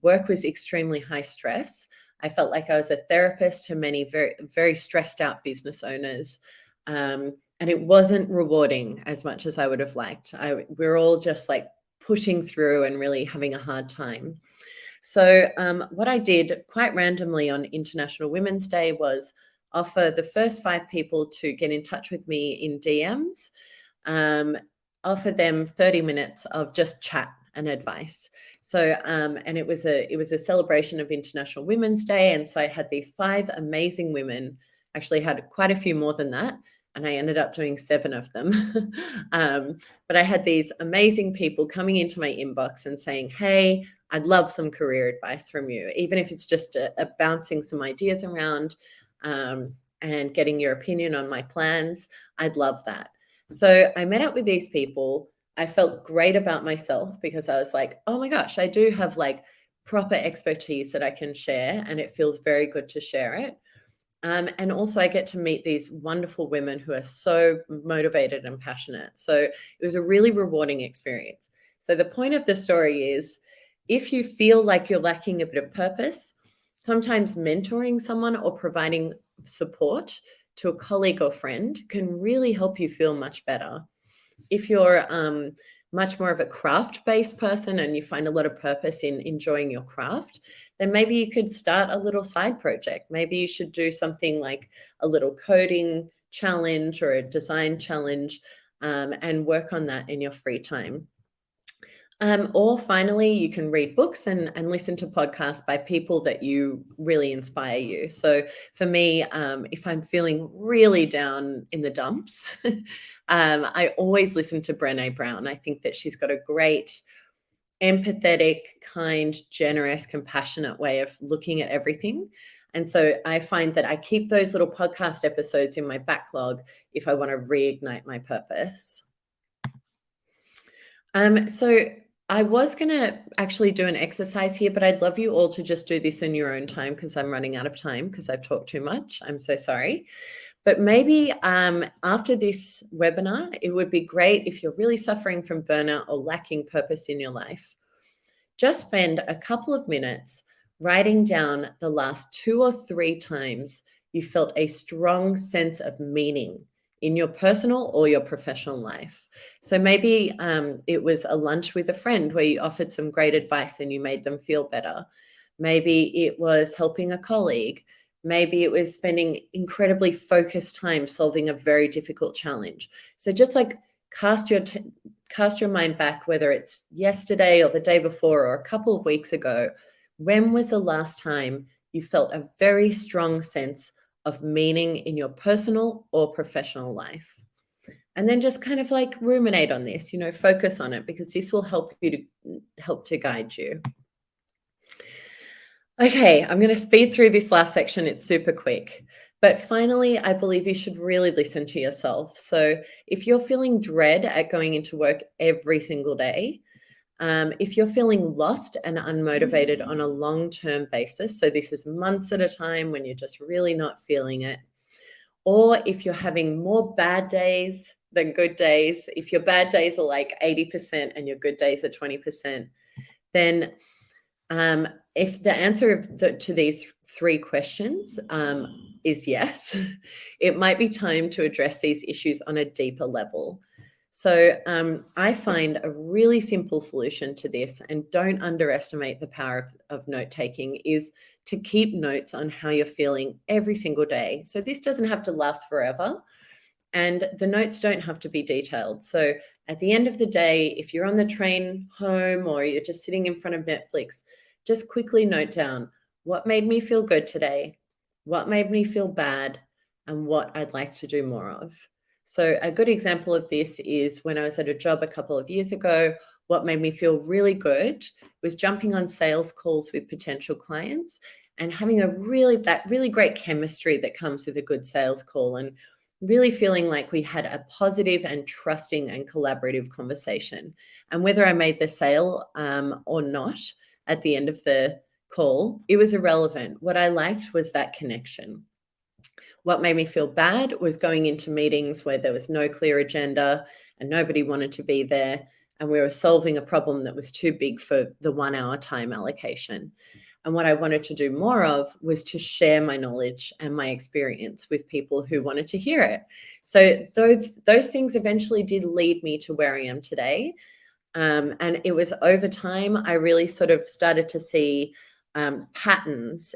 work was extremely high stress. I felt like I was a therapist to many very, very stressed out business owners. And it wasn't rewarding as much as I would have liked. We're all just like pushing through and really having a hard time. So what I did quite randomly on International Women's Day was offer the first 5 people to get in touch with me in DMs, offer them 30 minutes of just chat and advice. So, and it was a celebration of International Women's Day. And so I had these 5 amazing women, actually had quite a few more than that. And I ended up doing 7 of them. But I had these amazing people coming into my inbox and saying, hey, I'd love some career advice from you, even if it's just a bouncing some ideas around and getting your opinion on my plans. I'd love that. So I met up with these people. I felt great about myself because I was like, oh my gosh, I do have like proper expertise that I can share, and it feels very good to share it. And also I get to meet these wonderful women who are so motivated and passionate. So it was a really rewarding experience. So the point of the story is, if you feel like you're lacking a bit of purpose, sometimes mentoring someone or providing support to a colleague or friend can really help you feel much better. If you're much more of a craft-based person and you find a lot of purpose in enjoying your craft, then maybe you could start a little side project. Maybe you should do something like a little coding challenge or a design challenge and work on that in your free time. Or finally, you can read books and listen to podcasts by people that you really inspire you. So for me, if I'm feeling really down in the dumps, I always listen to Brené Brown. I think that she's got a great, empathetic, kind, generous, compassionate way of looking at everything. And so I find that I keep those little podcast episodes in my backlog if I want to reignite my purpose. So I was going to actually do an exercise here, but I'd love you all to just do this in your own time because I'm running out of time because I've talked too much. I'm so sorry. But maybe after this webinar, it would be great if you're really suffering from burnout or lacking purpose in your life. Just spend a couple of minutes writing down the last 2 or 3 times you felt a strong sense of meaning in your personal or your professional life. So maybe it was a lunch with a friend where you offered some great advice and you made them feel better. Maybe it was helping a colleague. Maybe it was spending incredibly focused time solving a very difficult challenge. So just like cast your mind back, whether it's yesterday or the day before or a couple of weeks ago. When was the last time you felt a very strong sense of meaning in your personal or professional life? And then just kind of like ruminate on this, focus on it, because this will help to guide you. Okay, I'm going to speed through this last section. It's super quick. But finally, I believe you should really listen to yourself. So if you're feeling dread at going into work every single day, if you're feeling lost and unmotivated on a long-term basis, so this is months at a time when you're just really not feeling it, or if you're having more bad days than good days, if your bad days are like 80% and your good days are 20%, then if the answer to these three questions is yes, it might be time to address these issues on a deeper level. So I find a really simple solution to this, and don't underestimate the power of note-taking, is to keep notes on how you're feeling every single day. So this doesn't have to last forever, and the notes don't have to be detailed. So at the end of the day, if you're on the train home or you're just sitting in front of Netflix, just quickly note down what made me feel good today, what made me feel bad, and what I'd like to do more of. So a good example of this is when I was at a job a couple of years ago. What made me feel really good was jumping on sales calls with potential clients and having that really great chemistry that comes with a good sales call, and really feeling like we had a positive and trusting and collaborative conversation. And whether I made the sale or not at the end of the call, it was irrelevant. What I liked was that connection. What made me feel bad was going into meetings where there was no clear agenda and nobody wanted to be there, and we were solving a problem that was too big for the 1 hour time allocation. And what I wanted to do more of was to share my knowledge and my experience with people who wanted to hear it. So those things eventually did lead me to where I am today. And it was over time, I really sort of started to see patterns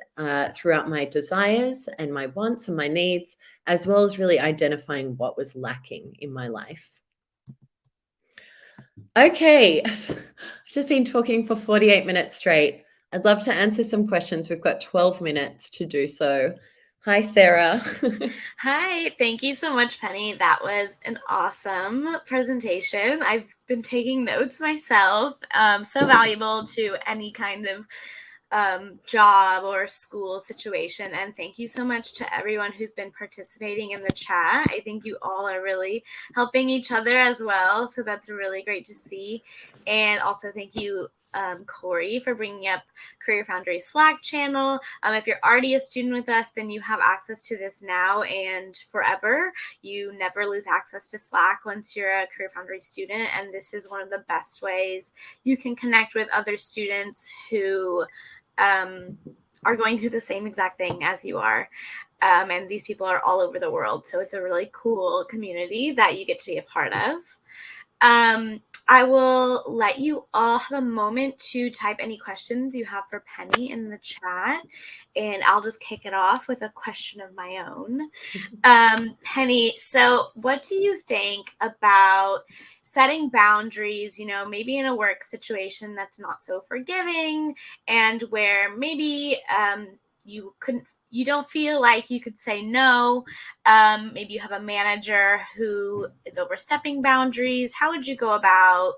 throughout my desires and my wants and my needs, as well as really identifying what was lacking in my life. Okay, I've just been talking for 48 minutes straight. I'd love to answer some questions. We've got 12 minutes to do so. Hi, Sarah. Hi, thank you so much, Penny. That was an awesome presentation. I've been taking notes myself. So valuable to any kind of job or school situation. And thank you so much to everyone who's been participating in the chat. I think you all are really helping each other as well. So that's really great to see. And also thank you, Corey, for bringing up CareerFoundry Slack channel. If you're already a student with us, then you have access to this now and forever. You never lose access to Slack once you're a CareerFoundry student. And this is one of the best ways you can connect with other students who are going through the same exact thing as you are. And these people are all over the world. So it's a really cool community that you get to be a part of. I will let you all have a moment to type any questions you have for Penny in the chat, and I'll just kick it off with a question of my own. Penny, so what do you think about setting boundaries, maybe in a work situation that's not so forgiving, and where maybe you don't feel like you could say no. Maybe you have a manager who is overstepping boundaries. How would you go about,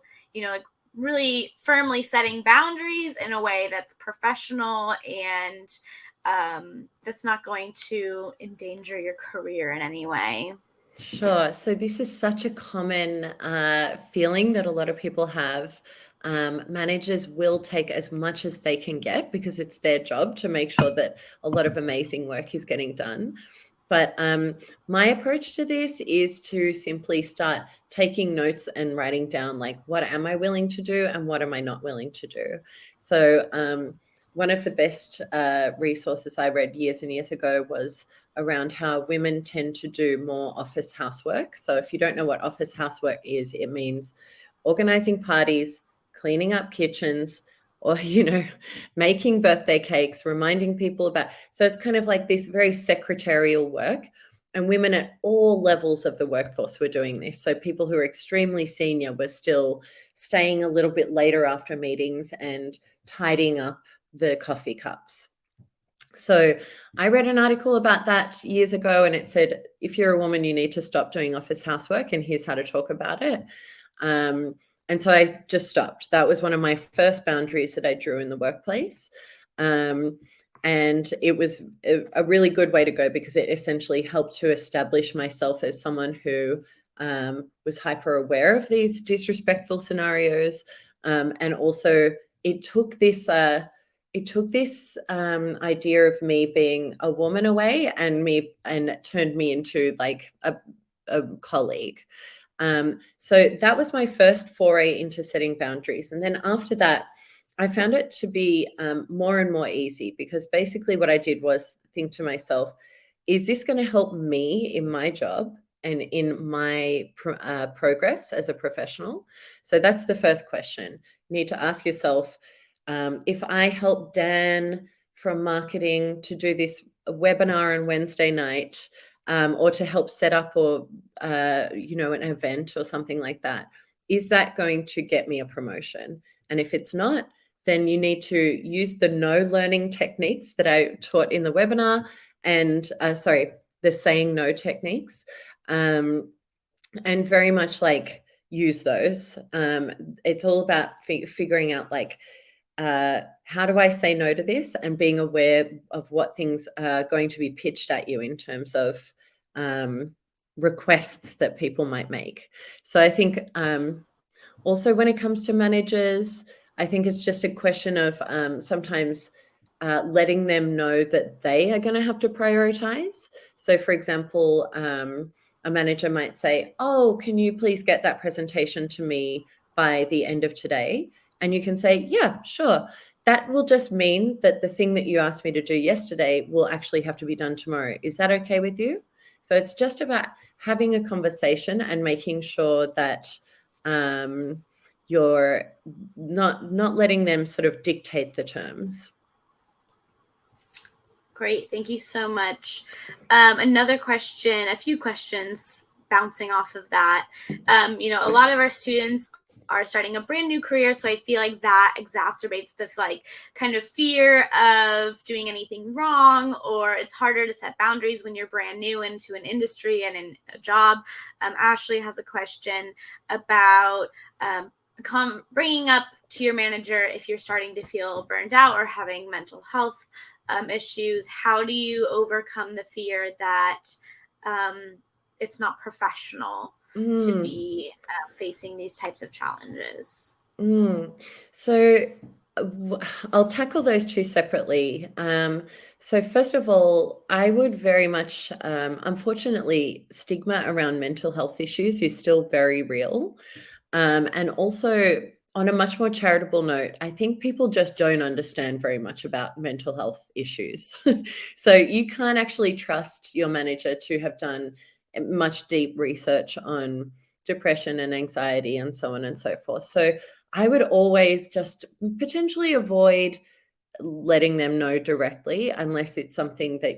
really firmly setting boundaries in a way that's professional and that's not going to endanger your career in any way? Sure. So this is such a common feeling that a lot of people have. Managers will take as much as they can get because it's their job to make sure that a lot of amazing work is getting done. But my approach to this is to simply start taking notes and writing down, like, what am I willing to do and what am I not willing to do? So one of the best resources I read years and years ago was around how women tend to do more office housework. So if you don't know what office housework is, it means organizing parties, cleaning up kitchens, or, making birthday cakes, reminding people about. So it's kind of like this very secretarial work. And women at all levels of the workforce were doing this. So people who are extremely senior were still staying a little bit later after meetings and tidying up the coffee cups. So I read an article about that years ago, and it said, if you're a woman, you need to stop doing office housework, and here's how to talk about it. And so I just stopped. That was one of my first boundaries that I drew in the workplace. And it was a really good way to go, because it essentially helped to establish myself as someone who was hyper aware of these disrespectful scenarios. And also it took this idea of me being a woman away, and turned me into like a colleague. So that was my first foray into setting boundaries. And then after that, I found it to be more and more easy, because basically what I did was think to myself, is this going to help me in my job and in my progress as a professional? So that's the first question. You need to ask yourself, if I help Dan from marketing to do this webinar on Wednesday night, or to help set up an event or something like that, is that going to get me a promotion? And if it's not, then you need to use the no learning techniques that I taught in the webinar, and the saying no techniques, and very much like use those. It's all about figuring out like, how do I say no to this, and being aware of what things are going to be pitched at you in terms of requests that people might make. So I think also when it comes to managers, I think it's just a question of sometimes letting them know that they are going to have to prioritize. So for example, a manager might say, oh, can you please get that presentation to me by the end of today? And you can say, yeah, sure. That will just mean that the thing that you asked me to do yesterday will actually have to be done tomorrow. Is that okay with you? So it's just about having a conversation and making sure that you're not letting them sort of dictate the terms. Great. Thank you so much. Another question, a few questions bouncing off of that. A lot of our students are starting a brand new career, so I feel like that exacerbates the kind of fear of doing anything wrong, or it's harder to set boundaries when you're brand new into an industry and in a job. Ashley has a question about bringing up to your manager if you're starting to feel burned out or having mental health issues. How do you overcome the fear that it's not professional to be facing these types of challenges? So I'll tackle those two separately. So first of all, I would very much, unfortunately, stigma around mental health issues is still very real. And also, on a much more charitable note, I think people just don't understand very much about mental health issues. So you can't actually trust your manager to have done much deep research on depression and anxiety and so on and so forth. So I would always just potentially avoid letting them know directly, unless it's something that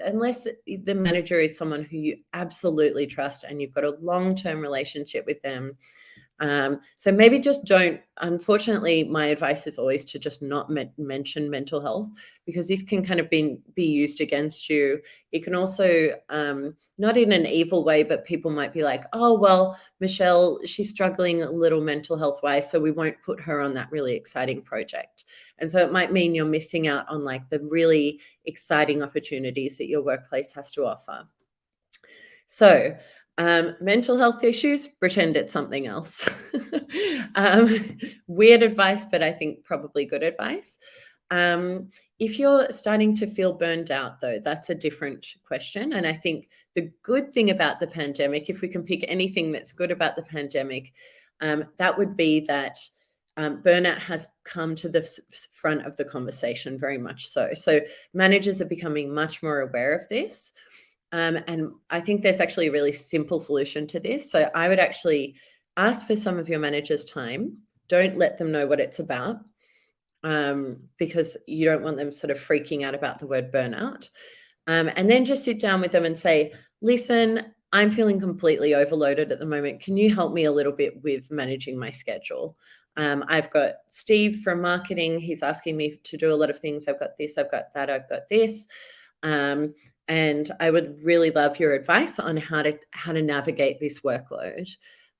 unless the manager is someone who you absolutely trust and you've got a long-term relationship with them. So maybe just don't. Unfortunately, my advice is always to just not mention mental health, because this can kind of be used against you. It can also, not in an evil way, but people might be like, oh, well, Michelle, she's struggling a little mental health wise, so we won't put her on that really exciting project. And so it might mean you're missing out on like the really exciting opportunities that your workplace has to offer. So mental health issues, pretend it's something else. Weird advice, but I think probably good advice. If you're starting to feel burned out, though, that's a different question. And I think the good thing about the pandemic, if we can pick anything that's good about the pandemic, that would be that burnout has come to the front of the conversation, very much so. So managers are becoming much more aware of this. And I think there's actually a really simple solution to this. So I would actually ask for some of your manager's time. Don't let them know what it's about. because you don't want them sort of freaking out about the word burnout. And then just sit down with them and say, listen, I'm feeling completely overloaded at the moment. Can you help me a little bit with managing my schedule? I've got Steve from marketing. He's asking me to do a lot of things. I've got this, I've got that, I've got this. And I would really love your advice on how to navigate this workload,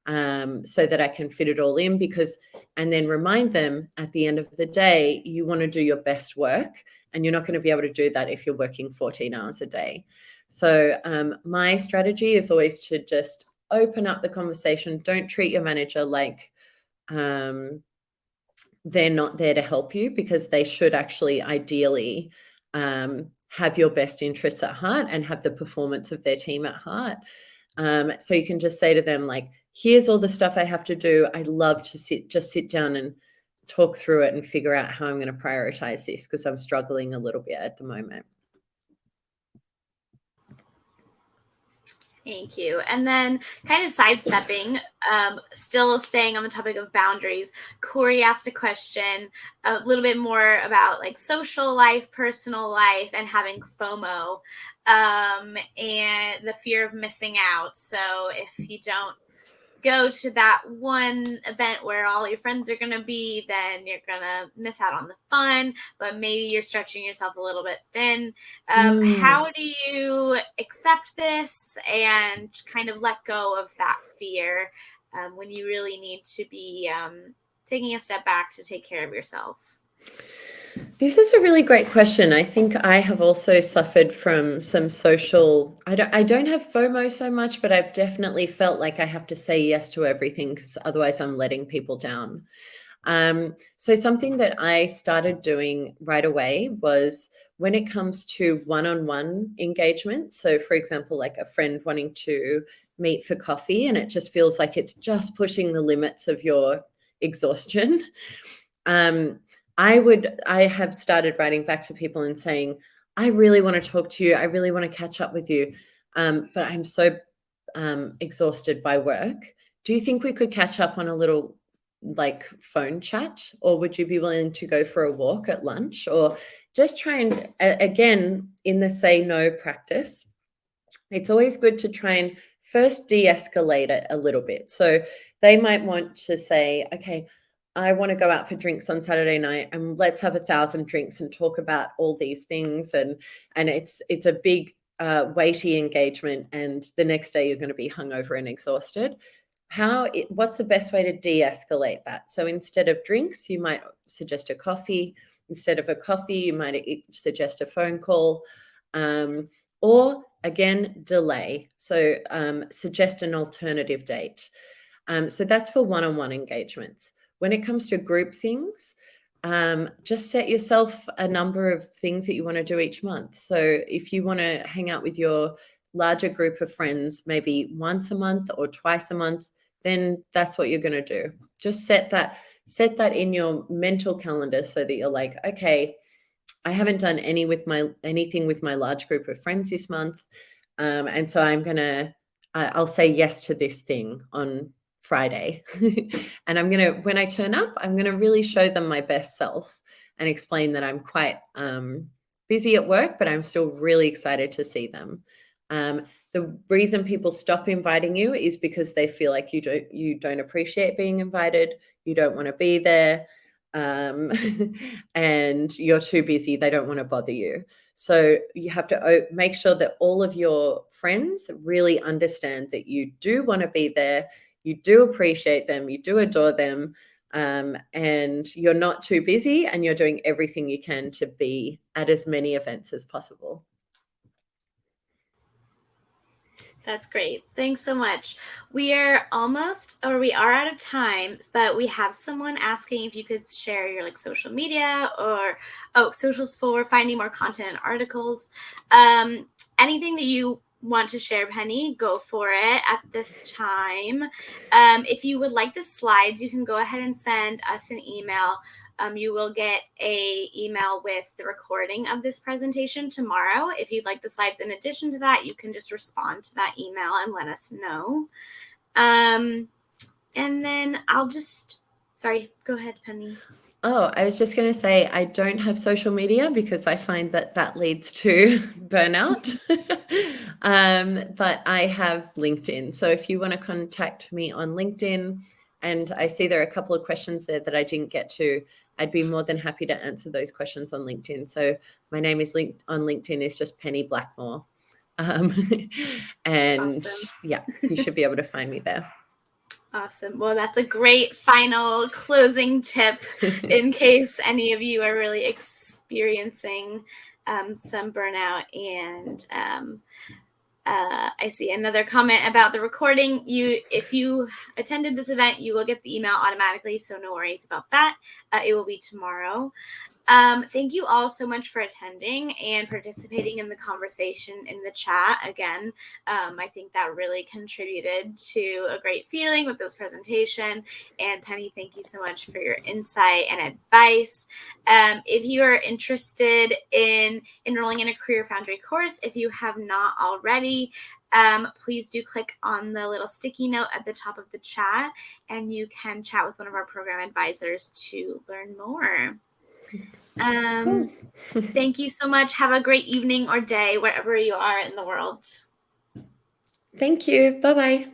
so that I can fit it all in, and then remind them at the end of the day, you want to do your best work, and you're not going to be able to do that if you're working 14 hours a day. So my strategy is always to just open up the conversation. Don't treat your manager like they're not there to help you, because they should actually ideally have your best interests at heart and have the performance of their team at heart. So you can just say to them, like, here's all the stuff I have to do. I'd love to sit down and talk through it and figure out how I'm going to prioritize this, because I'm struggling a little bit at the moment. Thank you. And then kind of sidestepping, still staying on the topic of boundaries, Corey asked a question a little bit more about like social life, personal life, and having FOMO, and the fear of missing out. So if you don't go to that one event where all your friends are going to be, then you're going to miss out on the fun, but maybe you're stretching yourself a little bit thin. How do you accept this and kind of let go of that fear when you really need to be taking a step back to take care of yourself? This is a really great question. I think I have also suffered from some social, I don't have FOMO so much, but I've definitely felt like I have to say yes to everything, because otherwise I'm letting people down. So something that I started doing right away was, when it comes to one-on-one engagement. So for example, like a friend wanting to meet for coffee, and it just feels like it's just pushing the limits of your exhaustion. I have started writing back to people and saying, I really want to talk to you. I really want to catch up with you. But I'm so exhausted by work. Do you think we could catch up on a little like phone chat, or would you be willing to go for a walk at lunch, or just try and, again, in the say no practice, it's always good to try and first de-escalate it a little bit. So they might want to say, okay, I want to go out for drinks on Saturday night, and let's have 1,000 drinks and talk about all these things. And it's a big weighty engagement, and the next day you're going to be hungover and exhausted. What's the best way to de-escalate that? So instead of drinks, you might suggest a coffee. Instead of a coffee, you might suggest a phone call. Or again, delay. So suggest an alternative date. So that's for one-on-one engagements. When it comes to group things, just set yourself a number of things that you want to do each month. So if you want to hang out with your larger group of friends, maybe once a month or twice a month, then that's what you're going to do. Just set that in your mental calendar, so that you're like, okay, I haven't done anything with my large group of friends this month. And so I'll say yes to this thing on Friday. And when I turn up, I'm going to really show them my best self and explain that I'm quite busy at work, but I'm still really excited to see them. The reason people stop inviting you is because they feel like you don't appreciate being invited. You don't want to be there. And you're too busy. They don't want to bother you. So you have to make sure that all of your friends really understand that you do want to be there. You do appreciate them. You do adore them. And you're not too busy, and you're doing everything you can to be at as many events as possible. That's great. Thanks so much. We are out of time, but we have someone asking if you could share your social media or socials for finding more content and articles. Anything that you want to share, Penny, go for it at this time. If you would like the slides, you can go ahead and send us an email. You will get an email with the recording of this presentation tomorrow. If you'd like the slides in addition to that, you can just respond to that email and let us know. And then sorry, go ahead, Penny. Oh, I was just going to say, I don't have social media because I find that that leads to burnout. But I have LinkedIn. So if you want to contact me on LinkedIn, and I see there are a couple of questions there that I didn't get to, I'd be more than happy to answer those questions on LinkedIn. So my name is linked on LinkedIn is just Penny Blackmore. And Awesome. yeah, you should be able to find me there. Awesome. Well, that's a great final closing tip in case any of you are really experiencing some burnout. And I see another comment about the recording. If you attended this event, you will get the email automatically, so no worries about that. It will be tomorrow. Thank you all so much for attending and participating in the conversation in the chat. Again, I think that really contributed to a great feeling with this presentation. And Penny, thank you so much for your insight and advice. If you are interested in enrolling in a CareerFoundry course, if you have not already, please do click on the little sticky note at the top of the chat, and you can chat with one of our program advisors to learn more. Cool. Thank you so much. Have a great evening or day wherever you are in the world. Thank you. Bye-bye.